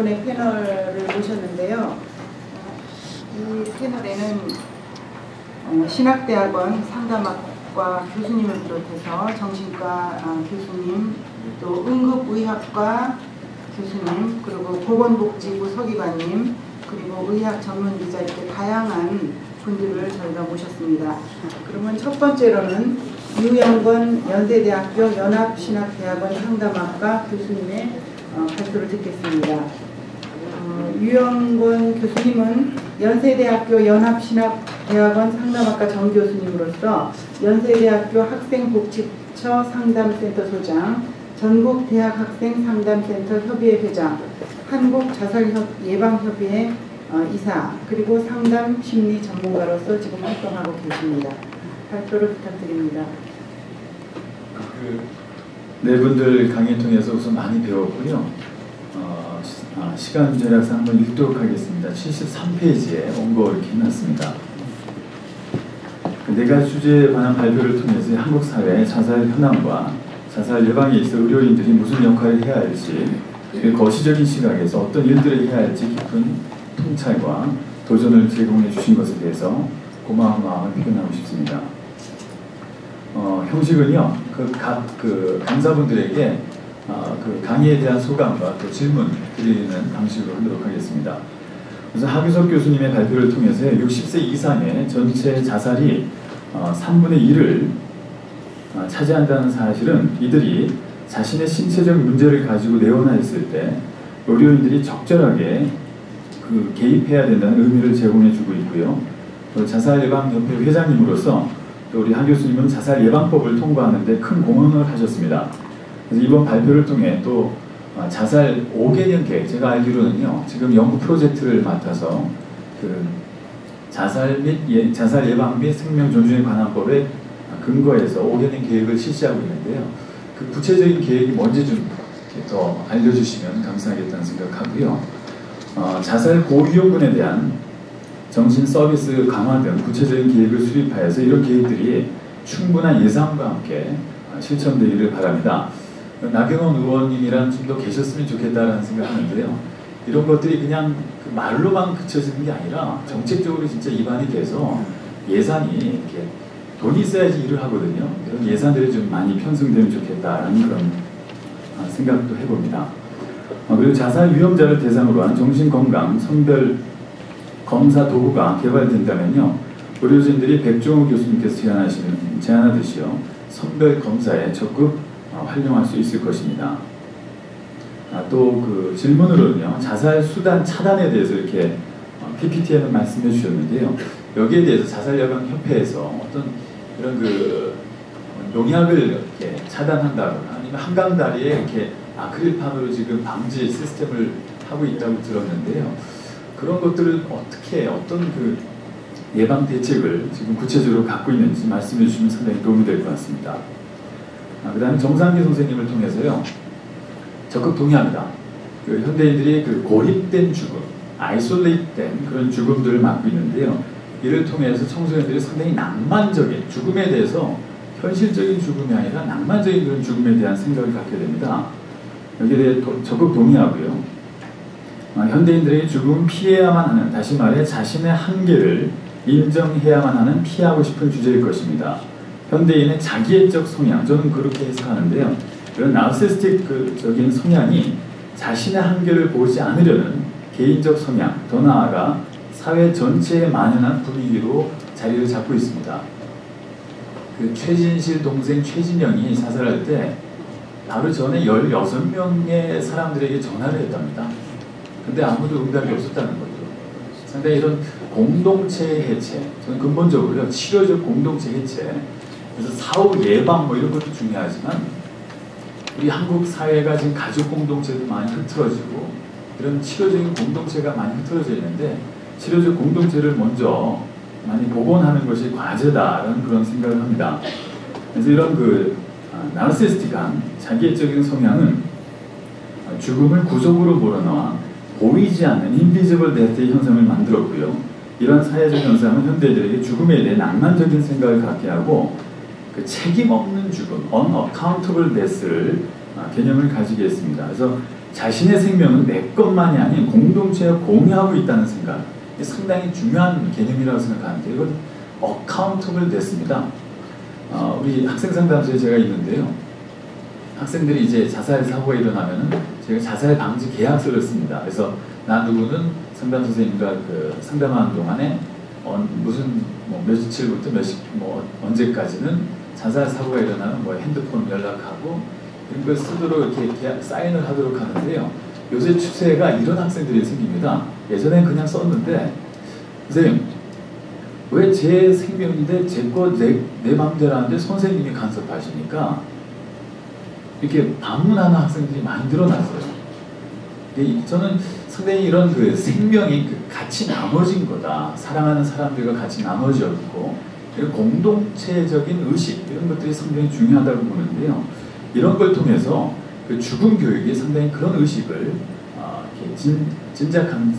분의 패널을 모셨는데요. 이 패널에는 신학대학원 상담학과 교수님을 비롯해서 정신과 교수님, 또 응급의학과 교수님, 그리고 보건복지부 서기관님, 그리고 의학 전문기자 이렇게 다양한 분들을 저희가 모셨습니다. 그러면 첫 번째로는 유영권 연세대학교 연합신학대학원 상담학과 교수님의 발표를 듣겠습니다. 유영권 교수님은 연세대학교 연합신학대학원 상담학과 정교수님으로서 연세대학교 학생복지처 상담센터 소장, 전국대학학생상담센터 협의회 회장, 한국자살예방협의회 이사, 그리고 상담심리 전문가로서 지금 활동하고 계십니다. 발표를 부탁드립니다. 네 분들 강의 통해서 우선 많이 배웠고요. 시간 절약상 한번 읽도록 하겠습니다. 73페이지에 원고 이렇게 해놨습니다. 네 가지 주제에 관한 발표를 통해서 한국 사회의 자살 현황과 자살 예방에 있어 의료인들이 무슨 역할을 해야 할지, 거시적인 시각에서 어떤 일들을 해야 할지 깊은 통찰과 도전을 제공해 주신 것에 대해서 고마운 마음을 표현하고 싶습니다. 형식은요, 각 강사분들에게 그 강의에 대한 소감과 또 질문 드리는 방식으로 하도록 하겠습니다. 우선 하규석 교수님의 발표를 통해서 60세 이상의 전체 자살이 3분의 1을 차지한다는 사실은 이들이 자신의 신체적 문제를 가지고 내원하였을 때 의료인들이 적절하게 개입해야 된다는 의미를 제공해 주고 있고요. 또 자살예방협회 회장님으로서 또 우리 하 교수님은 자살예방법을 통과하는 데 큰 공헌을 하셨습니다. 그래서 이번 발표를 통해 또 자살 5개년 계획, 제가 알기로는요, 지금 연구 프로젝트를 맡아서 자살 예방 및 생명 존중에 관한 법에 근거해서 5개년 계획을 실시하고 있는데요. 그 구체적인 계획이 뭔지 좀 더 알려주시면 감사하겠다는 생각하고요. 자살 고위험군에 대한 정신 서비스 강화 등 구체적인 계획을 수립하여서 이런 계획들이 충분한 예산과 함께 실천되기를 바랍니다. 나경원 의원님이랑 좀 더 계셨으면 좋겠다라는 생각하는데요. 이런 것들이 그냥 말로만 그쳐지는 게 아니라 정책적으로 진짜 입안이 돼서 예산이 이렇게 돈이 있어야지 일을 하거든요. 그런 예산들이 좀 많이 편성되면 좋겠다라는 그런 생각도 해봅니다. 그리고 자살 위험자를 대상으로 한 정신건강 선별 검사 도구가 개발된다면요, 의료진들이 백종호 교수님께서 제안하듯이요, 선별 검사에 적극 활용할 수 있을 것입니다. 또 그 질문으로는요, 자살 수단 차단에 대해서 이렇게 PPT에는 말씀해 주셨는데요. 여기에 대해서 자살예방협회에서 어떤 이런 농약을 이렇게 차단한다거나 아니면 한강다리에 이렇게 아크릴판으로 지금 방지 시스템을 하고 있다고 들었는데요. 그런 것들을 어떻게, 어떤 예방 대책을 지금 구체적으로 갖고 있는지 말씀해 주시면 상당히 도움이 될 것 같습니다. 그 다음에 정상기 선생님을 통해서요, 적극 동의합니다. 현대인들이 고립된 죽음, 아이솔레이트된 그런 죽음들을 맞고 있는데요. 이를 통해서 청소년들이 상당히 낭만적인 죽음에 대해서 현실적인 죽음이 아니라 낭만적인 그런 죽음에 대한 생각을 갖게 됩니다. 여기에 대해 적극 동의하고요. 현대인들에게 죽음은 피해야만 하는, 다시 말해 자신의 한계를 인정해야만 하는 피하고 싶은 주제일 것입니다. 현대인의 자기애적 성향, 저는 그렇게 해석하는데요. 이런 나르시스틱적인 성향이 자신의 한계를 보지 않으려는 개인적 성향, 더 나아가 사회 전체에 만연한 분위기로 자리를 잡고 있습니다. 최진실 동생 최진영이 자살할 때 바로 전에 16명의 사람들에게 전화를 했답니다. 근데 아무도 응답이 없었다는 거죠. 상당히 이런 공동체 해체, 저는 근본적으로 치료적 공동체 해체, 그래서 사후 예방 이런 것도 중요하지만 우리 한국 사회가 지금 가족 공동체도 많이 흐트러지고 이런 치료적인 공동체가 많이 흐트러져 있는데 치료적 공동체를 먼저 많이 복원하는 것이 과제다라는 그런 생각을 합니다. 그래서 이런 나르시스틱한 자기애적인 성향은 죽음을 구속으로 몰아넣어 보이지 않는 인비지블 데스의 현상을 만들었고요. 이런 사회적 현상은 현대인들에게 죽음에 대해 낭만적인 생각을 갖게 하고 책임 없는 죽음, unaccountable death를 개념을 가지게 했습니다. 그래서 자신의 생명은 내 것만이 아닌 공동체와 공유하고 있다는 생각. 이게 상당히 중요한 개념이라고 생각하는데 이건 어카운터블 됐습니다. 우리 학생 상담소에 제가 있는데요. 학생들이 이제 자살 사고가 일어나면은 제가 자살 방지 계약서를 씁니다. 그래서 나 누구는 상담 선생님과 그 상담하는 동안에 무슨 뭐 며칠부터 언제까지는 자살 사고가 일어나면 뭐 핸드폰 연락하고 이런 걸 쓰도록 이렇게 사인을 하도록 하는데요. 요새 추세가 이런 학생들이 생깁니다. 예전엔 그냥 썼는데 선생님 왜 제 생명인데 내 마음대로 하는데 선생님이 간섭하시니까 이렇게 반문하는 학생들이 많이 늘어났어요. 저는 상당히 이런 그 생명이 같이 나눠진 거다. 사랑하는 사람들과 같이 나눠졌고 공동체적인 의식 이런 것들이 상당히 중요하다고 보는데요. 이런 걸 통해서 그 죽음 교육이 상당히 그런 의식을 진작하는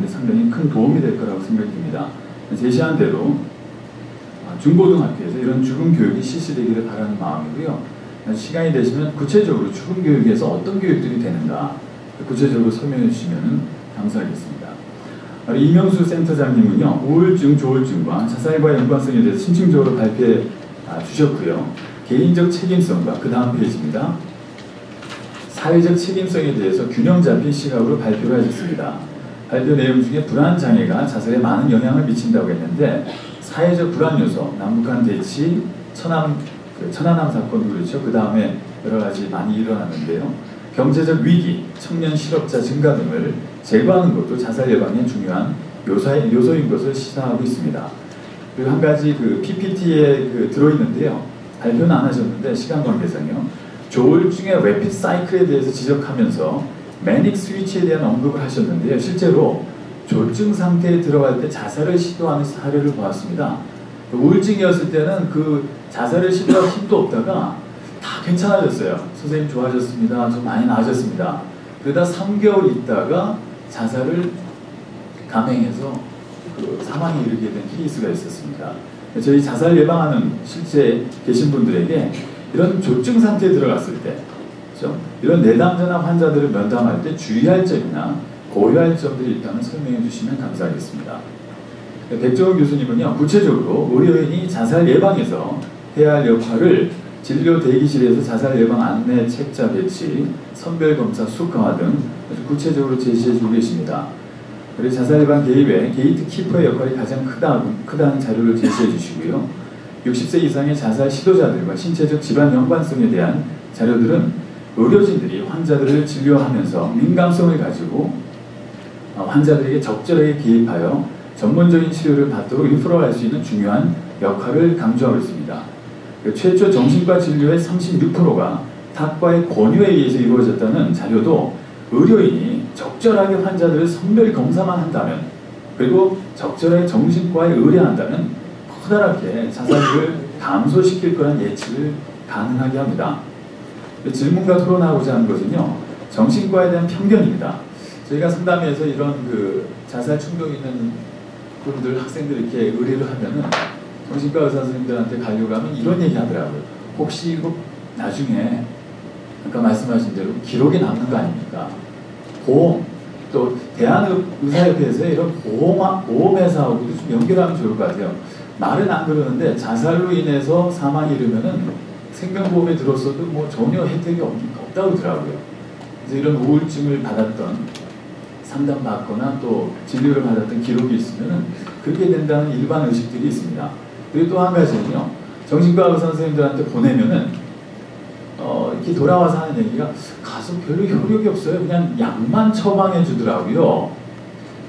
데 상당히 큰 도움이 될 거라고 생각됩니다. 제시한 대로 중고등학교에서 이런 죽음 교육이 실시되기를 바라는 마음이고요. 시간이 되시면 구체적으로 죽음 교육에서 어떤 교육들이 되는가 구체적으로 설명해 주시면 감사하겠습니다. 이명수 센터장님은요. 우울증, 조울증과 자살과 연관성에 대해서 심층적으로 발표해 주셨고요. 개인적 책임성과 그 다음 페이지입니다. 사회적 책임성에 대해서 균형 잡힌 시각으로 발표를 하셨습니다. 발표 내용 중에 불안장애가 자살에 많은 영향을 미친다고 했는데 사회적 불안 요소, 남북한 대치, 천안함 사건도 그렇죠. 그 다음에 여러 가지 많이 일어났는데요. 경제적 위기, 청년 실업자 증가 등을 제거하는 것도 자살 예방에 중요한 요소인 것을 시사하고 있습니다. 그리고 한 가지 그 PPT에 들어있는데요. 발표는 안 하셨는데 시간 관계상요. 조울증의 래피드 사이클에 대해서 지적하면서 매닉 스위치에 대한 언급을 하셨는데요. 실제로 조울증 상태에 들어갈 때 자살을 시도하는 사례를 보았습니다. 우울증이었을 때는 그 자살을 시도할 힘도 없다가 다 괜찮아졌어요. 선생님 좋아졌습니다. 좀 많이 나아졌습니다. 그러다 3개월 있다가 자살을 감행해서 그 사망에 이르게 된 케이스가 있었습니다. 저희 자살 예방하는 실제 계신 분들에게 이런 조증 상태에 들어갔을 때 그렇죠? 이런 내담자나 환자들을 면담할 때 주의할 점이나 고려할 점들이 있다면 설명해 주시면 감사하겠습니다. 백종원 교수님은요. 구체적으로 의료인이 자살 예방에서 해야 할 역할을 진료 대기실에서 자살 예방 안내 책자 배치, 선별검사 수강화 등 아주 구체적으로 제시해주고 계십니다. 그리고 자살 예방 개입에 게이트 키퍼의 역할이 가장 크다는 자료를 제시해 주시고요. 60세 이상의 자살 시도자들과 신체적 질환 연관성에 대한 자료들은 의료진들이 환자들을 진료하면서 민감성을 가지고 환자들에게 적절하게 개입하여 전문적인 치료를 받도록 인프로할 수 있는 중요한 역할을 강조하고 있습니다. 최초 정신과 진료의 36%가 탁과의 권유에 의해서 이루어졌다는 자료도 의료인이 적절하게 환자들을 선별 검사만 한다면 그리고 적절하게 정신과에 의뢰한다면 커다랗게 자살률을 감소시킬 거란 예측을 가능하게 합니다. 질문과 토론하고자 하는 것은요. 정신과에 대한 편견입니다. 저희가 상담에서 이런 그 자살 충동 있는 분들, 학생들 이렇게 의뢰를 하면은 정신과 의사 선생님들한테 가려고 하면 이런 얘기 하더라고요. 혹시 이거 나중에 아까 말씀하신 대로 기록에 남는 거 아닙니까? 보험, 또 대한의사협회에서 이런 보험회사하고도 좀 연결하면 좋을 것 같아요. 말은 안 그러는데 자살로 인해서 사망이 이르면은 생명보험에 들었어도 뭐 전혀 혜택이 없다고 하더라고요. 그래서 이런 우울증을 받았던 상담받거나 또 진료를 받았던 기록이 있으면은 그렇게 된다는 일반 의식들이 있습니다. 그리고 또 한 가지는요. 정신과 의사 선생님들한테 보내면은 이렇게 돌아와서 하는 얘기가 가서 별로 효력이 없어요. 그냥 약만 처방해 주더라고요.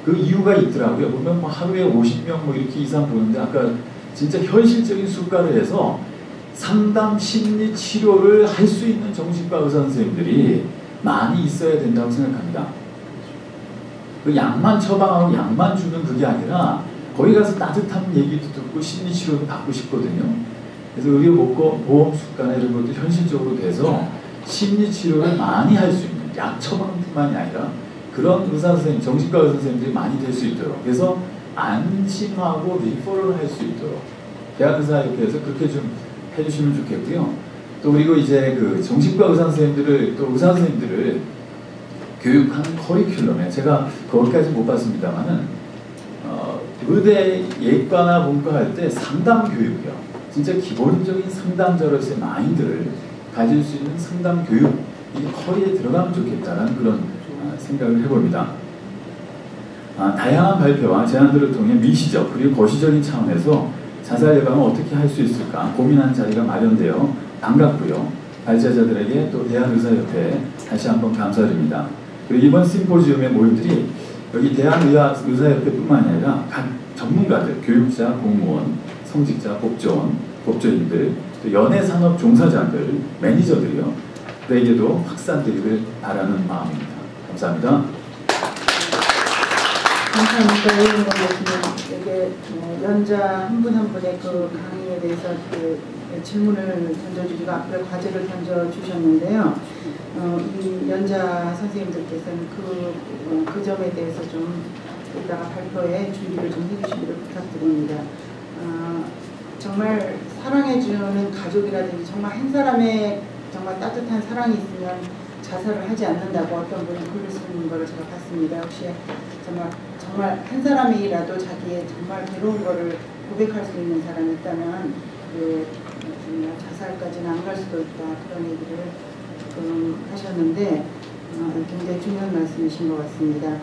그 이유가 있더라고요. 보면 뭐 하루에 50명 뭐 이렇게 이상 보는데 아까 진짜 현실적인 수가를 해서 상담 심리 치료를 할 수 있는 정신과 의사 선생님들이 많이 있어야 된다고 생각합니다. 그 약만 처방하고 약만 주는 그게 아니라 거기 가서 따뜻한 얘기도 듣고 심리 치료도 받고 싶거든요. 그래서 의료보험 수가나 이런 것도 현실적으로 돼서 심리 치료를 많이 할 수 있는 약 처방뿐만이 아니라 그런 의사 선생님, 정신과 의사 선생님들이 많이 될 수 있도록 그래서 안심하고 리퍼럴을 할 수 있도록 대한의사협회에서 그렇게 좀 해주시면 좋겠고요. 또 그리고 이제 그 정신과 의사 선생님들을 또 의사 선생님들을 교육하는 커리큘럼에 제가 거기까지 못 봤습니다만은 의대 예과나 본과 할 때 상담 교육이요. 진짜 기본적인 상담자로서의 마인드를 가질 수 있는 상담 교육 이 커리에 들어가면 좋겠다는 그런 생각을 해봅니다. 다양한 발표와 제안들을 통해 미시적 그리고 거시적인 차원에서 자살 예방을 어떻게 할 수 있을까 고민하는 자리가 마련되어 반갑고요. 발제자들에게 또 대한의사협회에 다시 한번 감사드립니다. 그리고 이번 심포지움의 모임들이 여기 대한의사협회뿐만 아니라 각 전문가들, 교육자, 공무원, 성직자, 법조인들, 또 연예산업 종사자들, 매니저들이요. 그에게도 확산되기를 바라는 마음입니다. 감사합니다. 감사합니다. 이런 거 보시면 이게 연자 한 분 한 분의 그 강의에 대해서 그 질문을 던져주시고 앞에 과제를 던져주셨는데요. 이 연자 선생님들께서는 그 점에 대해서 좀 이따가 발표에 준비를 좀 해주시기를 부탁드립니다. 정말 사랑해주는 가족이라든지 정말 한 사람의 정말 따뜻한 사랑이 있으면 자살을 하지 않는다고 어떤 분이 글을 쓰는 거를 제가 봤습니다. 혹시 정말 한 사람이라도 자기의 정말 괴로운 거를 고백할 수 있는 사람이 있다면 자살까지는 안 갈 수도 있다 그런 얘기를 하셨는데 굉장히 중요한 말씀이신 것 같습니다.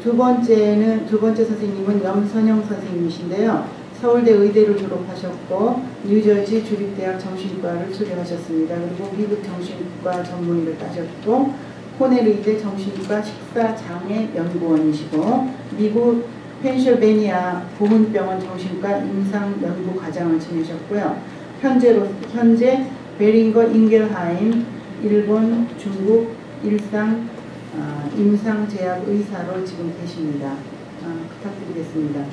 두 번째 선생님은 염선영 선생님이신데요. 서울대 의대를 졸업하셨고 뉴저지 주립대학 정신과를 수료하셨습니다. 그리고 미국 정신과 전문의를 따셨고 코넬 의대 정신과 식사장애 연구원이시고 미국 펜실베니아 보훈병원 정신과 임상 연구 과장을 지내셨고요. 현재 베링거 잉겔하임 일본, 중국 일상 임상제약 의사로 지금 계십니다. 부탁드리겠습니다.